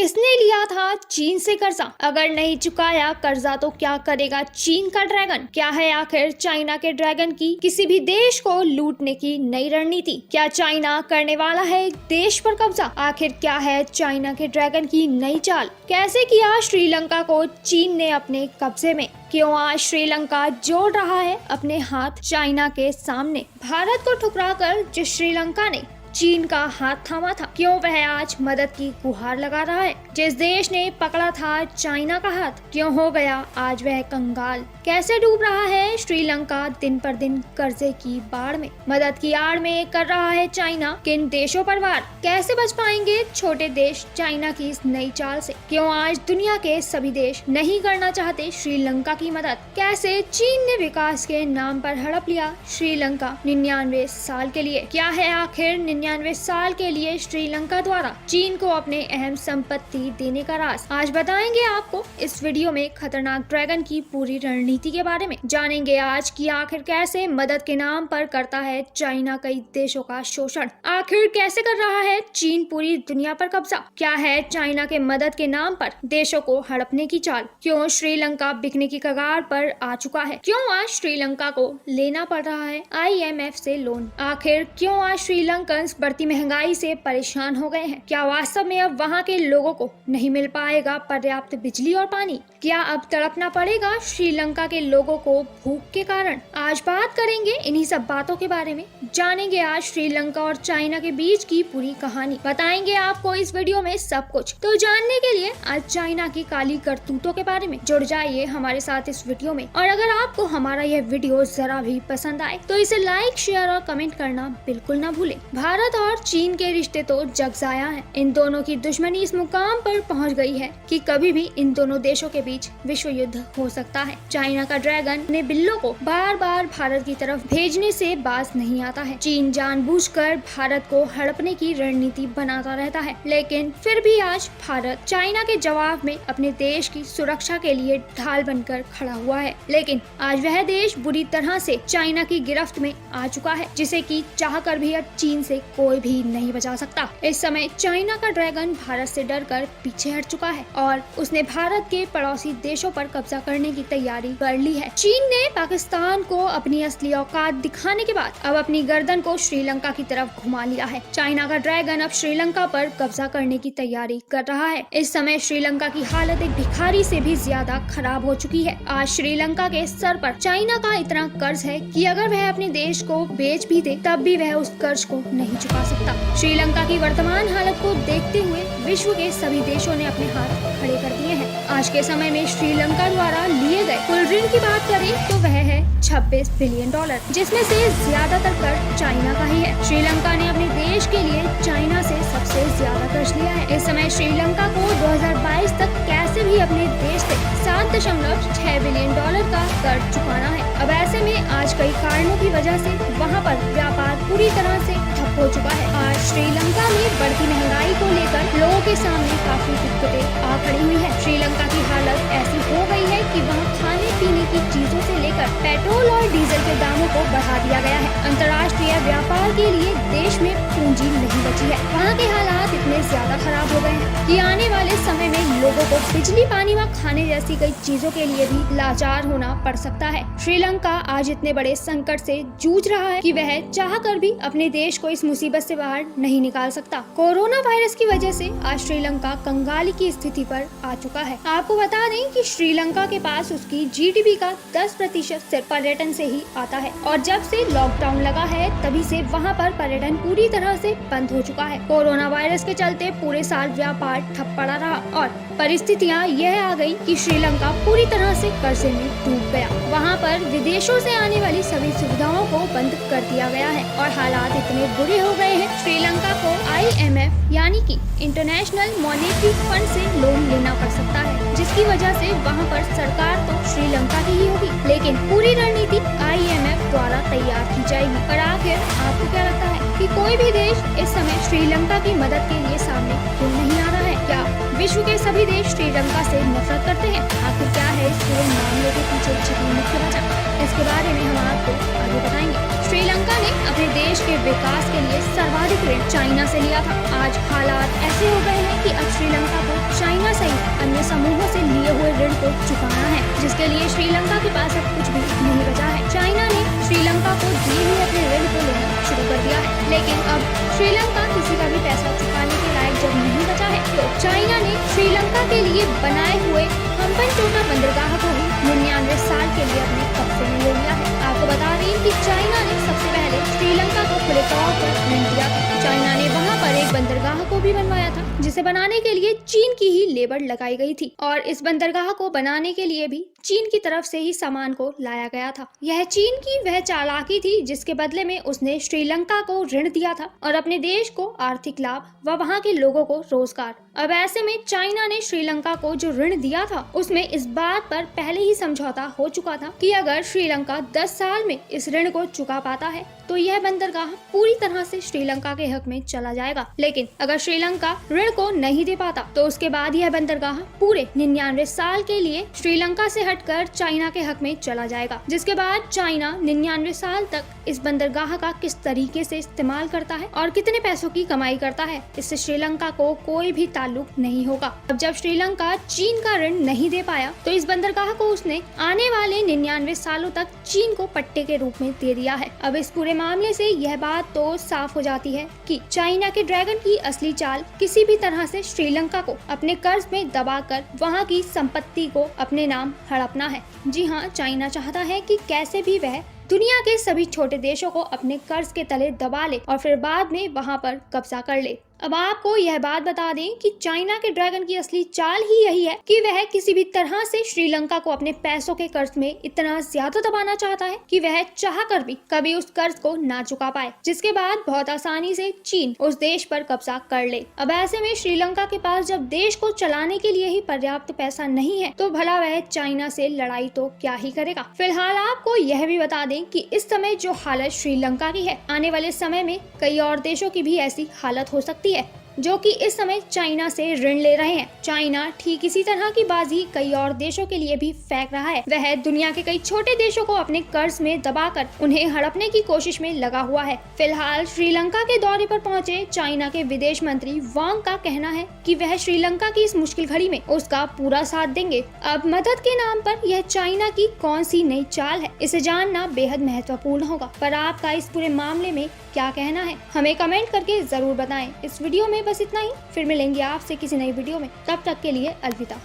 किसने लिया था चीन से कर्जा? अगर नहीं चुकाया कर्जा तो क्या करेगा चीन का ड्रैगन? क्या है आखिर चाइना के ड्रैगन की किसी भी देश को लूटने की नई रणनीति? क्या चाइना करने वाला है एक देश पर कब्जा? आखिर क्या है चाइना के ड्रैगन की नई चाल? कैसे किया श्रीलंका को चीन ने अपने कब्जे में? क्यों आज श्रीलंका जोड़ रहा है अपने हाथ चाइना के सामने? भारत को ठुकराकर जिस श्रीलंका ने चीन का हाथ थामा था, क्यों वह आज मदद की गुहार लगा रहा है? जिस देश ने पकड़ा था चाइना का हाथ, क्यों हो गया आज वह कंगाल? कैसे डूब रहा है श्रीलंका दिन पर दिन कर्जे की बाढ़ में? मदद की आड़ में कर रहा है चाइना किन देशों पर वार? कैसे बच पाएंगे छोटे देश चाइना की इस नई चाल से? क्यों आज दुनिया के सभी देश नहीं करना चाहते श्रीलंका की मदद? कैसे चीन ने विकास के नाम पर हड़प लिया श्रीलंका 99 साल के लिए? क्या है आखिर 99 साल के लिए श्रीलंका द्वारा चीन को अपने अहम संपत्ति देने का राज? आज बताएंगे आपको इस वीडियो में खतरनाक ड्रैगन की पूरी रणनीति के बारे में। जानेंगे आज कि आखिर कैसे मदद के नाम पर करता है चाइना कई देशों का शोषण। आखिर कैसे कर रहा है चीन पूरी दुनिया पर कब्जा? क्या है चाइना के मदद के नाम पर देशों को हड़पने की चाल? क्यों श्रीलंका बिकने की कगार पर आ चुका है? क्यों आज श्रीलंका को लेना पड़ रहा है IMF से लोन? आखिर क्यों आज श्रीलंकन बढ़ती महंगाई से परेशान हो गए हैं? क्या वास्तव में अब वहां के लोगों को नहीं मिल पाएगा पर्याप्त बिजली और पानी? क्या अब तड़पना पड़ेगा श्रीलंका के लोगों को भूख के कारण? आज बात करेंगे इन्हीं सब बातों के बारे में। जानेंगे आज श्रीलंका और चाइना के बीच की पूरी कहानी। बताएंगे आपको इस वीडियो में सब कुछ। तो जानने के लिए आज चाइना की काली करतूतों के बारे में जुड़ जाइए हमारे साथ इस वीडियो में। और अगर आपको हमारा यह वीडियो जरा भी पसंद आए तो इसे लाइक, शेयर और कमेंट करना बिल्कुल न भूलें। भारत और चीन के रिश्ते तो जगजाया हैं। इन दोनों की दुश्मनी इस मुकाम पर पहुंच गई है कि कभी भी इन दोनों देशों के बीच विश्व युद्ध हो सकता है। चाइना का ड्रैगन ने बिल्लों को बार बार भारत की तरफ भेजने से बाज नहीं आता है। चीन जानबूझकर भारत को हड़पने की रणनीति बनाता रहता है, लेकिन फिर भी आज भारत चाइना के जवाब में अपने देश की सुरक्षा के लिए ढाल बनकर खड़ा हुआ है। लेकिन आज वह देश बुरी तरह से चाइना की गिरफ्त में आ चुका है, जिसे कि चाहकर भी अब चीन से कोई भी नहीं बचा सकता। इस समय चाइना का ड्रैगन भारत से डरकर पीछे हट चुका है और उसने भारत के पड़ोसी देशों पर कब्जा करने की तैयारी कर ली है। चीन ने पाकिस्तान को अपनी असली औकात दिखाने के बाद अब अपनी गर्दन को श्रीलंका की तरफ घुमा लिया है। चाइना का ड्रैगन अब श्रीलंका पर कब्जा करने की तैयारी कर रहा है। इस समय श्रीलंका की हालत एक भिखारी से भी ज्यादा खराब हो चुकी है। आज श्रीलंका के सर पर चाइना का इतना कर्ज है कि अगर वह अपने देश को बेच भी दे तब भी वह उस कर्ज को नहीं चुका सकता। श्रीलंका की वर्तमान हालत को देखते हुए विश्व के सभी देशों ने अपने हाथ खड़े कर दिए हैं। आज के समय में श्रीलंका द्वारा लिए गए कुल ऋण की बात करें तो वह है $26 बिलियन, जिसमें से ज्यादातर कर्ज चाइना का ही है। श्रीलंका ने अपने देश के लिए चाइना से सबसे ज्यादा कर्ज लिया है। इस समय श्रीलंका को 2022 तक कैसे भी अपने देश से $7.6 बिलियन का कर्ज चुकाना है। अब ऐसे में आज कई कारणों की वजह से वहाँ पर व्यापार पूरी तरह से ठप हो चुका है। आज श्रीलंका में बढ़ती महंगाई को लेकर लोगों के सामने काफी दिक्कतें आ खड़ी हुई है। श्रीलंका की हालत ऐसी हो गई है कि वहाँ खाने पीने की चीजों से लेकर पेट्रोल और डीजल के दामों को बढ़ा दिया गया है। अंतर्राष्ट्रीय व्यापार के लिए देश में पूंजी नहीं बची है। वहाँ के हालात इतने ज्यादा खराब हो गए हैं कि आने वाले समय में लोगों को बिजली, पानी व खाने जैसी कई चीजों के लिए भी लाचार होना पड़ सकता है। श्रीलंका आज इतने बड़े संकट से जूझ रहा है कि वह चाहकर भी अपने देश को इस मुसीबत से बाहर नहीं निकाल सकता। कोरोना वायरस की वजह से आज श्रीलंका कंगाली की स्थिति पर आ चुका है। आपको बता दें कि श्रीलंका के पास उसकी GDP का 10% सिर्फ पर्यटन से ही आता है और जब से लॉकडाउन लगा है तभी से वहाँ पर पर्यटन पूरी तरह से बंद हो चुका है। कोरोना वायरस के चलते पूरे साल व्यापार ठप पड़ा रहा और परिस्थितियाँ यह आ गई कि श्रीलंका पूरी तरह से कर्जे में डूब गया। वहाँ पर विदेशों से आने वाली सभी सुविधाओं को बंद कर दिया गया है और हालात इतने बुरे हो गए हैं श्रीलंका को IMF यानी कि इंटरनेशनल मॉनेटरी फंड से लोन लेना पड़ सकता है, जिसकी वजह से वहाँ पर सरकार तो श्रीलंका की ही होगी, लेकिन पूरी रणनीति IMF द्वारा तैयार की जाएगी। और आखिर आपको क्या लगता है कि कोई भी देश इस समय श्रीलंका की मदद के लिए सामने क्यों नहीं आ रहा है? क्या विश्व के सभी देश श्रीलंका से नफरत करते हैं? आखिर क्या है इस पूरे मामले के पीछे छिपी मुख्य वजह? इसके बारे में हम आपको आगे बताएंगे। श्रीलंका ने अपने देश के विकास के लिए सर्वाधिक ऋण चाइना से लिया था। आज हालात ऐसे हो गए हैं कि अब श्रीलंका को समूहों से लिए हुए ऋण को चुकाना है, जिसके लिए श्रीलंका के पास अब कुछ भी नहीं बचा है। चाइना ने श्रीलंका को दिए हुए अपने ऋण को लेना शुरू कर दिया है, लेकिन अब श्रीलंका किसी का भी पैसा चुकाने के लायक जब नहीं बचा है, तो चाइना ने श्रीलंका के लिए बनाए हुए हम्बनटोटा बंदरगाह को भी 99 साल के लिए अपने कब्जे में ले लिया है। आपको बता दें कि चाइना ने सबसे पहले श्रीलंका को खुले तौर पर ऋण दिया था। चाइना ने वहां पर एक बंदरगाह को भी बनवाया था, जिसे बनाने के लिए चीन की ही लेबर लगाई गई थी, और इस बंदरगाह को बनाने के लिए भी चीन की तरफ से ही सामान को लाया गया था। यह चीन की वह चालाकी थी जिसके बदले में उसने श्रीलंका को ऋण दिया था और अपने देश को आर्थिक लाभ व वहां के लोगों को रोजगार। अब ऐसे में चाइना ने श्रीलंका को जो ऋण दिया था, उसमें इस बात पर पहले ही समझौता हो चुका था कि अगर श्रीलंका 10 साल में इस ऋण को चुका पाता है तो यह बंदरगाह पूरी तरह से श्रीलंका के हक में चला जाएगा। लेकिन अगर श्रीलंका ऋण को नहीं दे पाता तो उसके बाद यह बंदरगाह पूरे 99 साल के लिए श्रीलंका से हटकर चाइना के हक में चला जाएगा, जिसके बाद चाइना 99 साल तक इस बंदरगाह का किस तरीके से इस्तेमाल करता है और कितने पैसों की कमाई करता है, इससे श्रीलंका को कोई भी ताल्लुक नहीं होगा। अब जब श्रीलंका चीन का ऋण नहीं दे पाया तो इस बंदरगाह को उसने आने वाले 99 सालों तक चीन को पट्टे के रूप में दे दिया है। अब इस पूरे मामले से यह बात तो साफ हो जाती है कि चाइना के ड्रैगन की असली चाल किसी भी तरह से श्रीलंका को अपने कर्ज में दबाकर वहां की संपत्ति को अपने नाम हड़पना है। जी हाँ, चाइना चाहता है कि कैसे भी वह दुनिया के सभी छोटे देशों को अपने कर्ज के तले दबा ले और फिर बाद में वहां पर कब्जा कर ले। अब आपको यह बात बता दें कि चाइना के ड्रैगन की असली चाल ही यही है कि वह किसी भी तरह से श्रीलंका को अपने पैसों के कर्ज में इतना ज्यादा दबाना चाहता है कि वह चाह कर भी कभी उस कर्ज को ना चुका पाए, जिसके बाद बहुत आसानी से चीन उस देश पर कब्जा कर ले। अब ऐसे में श्रीलंका के पास जब देश को चलाने के लिए ही पर्याप्त पैसा नहीं है तो भला वह चाइना से लड़ाई तो क्या ही करेगा। फिलहाल आपको यह भी बता दें कि इस समय जो हालत श्रीलंका की है, आने वाले समय में कई और देशों की भी ऐसी हालत हो सकती है जो कि इस समय चाइना से ऋण ले रहे हैं। चाइना ठीक इसी तरह की बाजी कई और देशों के लिए भी फेंक रहा है। वह दुनिया के कई छोटे देशों को अपने कर्ज में दबाकर उन्हें हड़पने की कोशिश में लगा हुआ है। फिलहाल श्रीलंका के दौरे पर पहुंचे चाइना के विदेश मंत्री वांग का कहना है कि वह श्रीलंका की इस मुश्किल घड़ी में उसका पूरा साथ देंगे। अब मदद के नाम पर यह चाइना की कौन सी नई चाल है, इसे जानना बेहद महत्वपूर्ण होगा। पर आपका इस पूरे मामले में क्या कहना है, हमें कमेंट करके जरूर बताएं। इस वीडियो में बस इतना ही, फिर मिलेंगे आपसे किसी नई वीडियो में। तब तक के लिए अलविदा।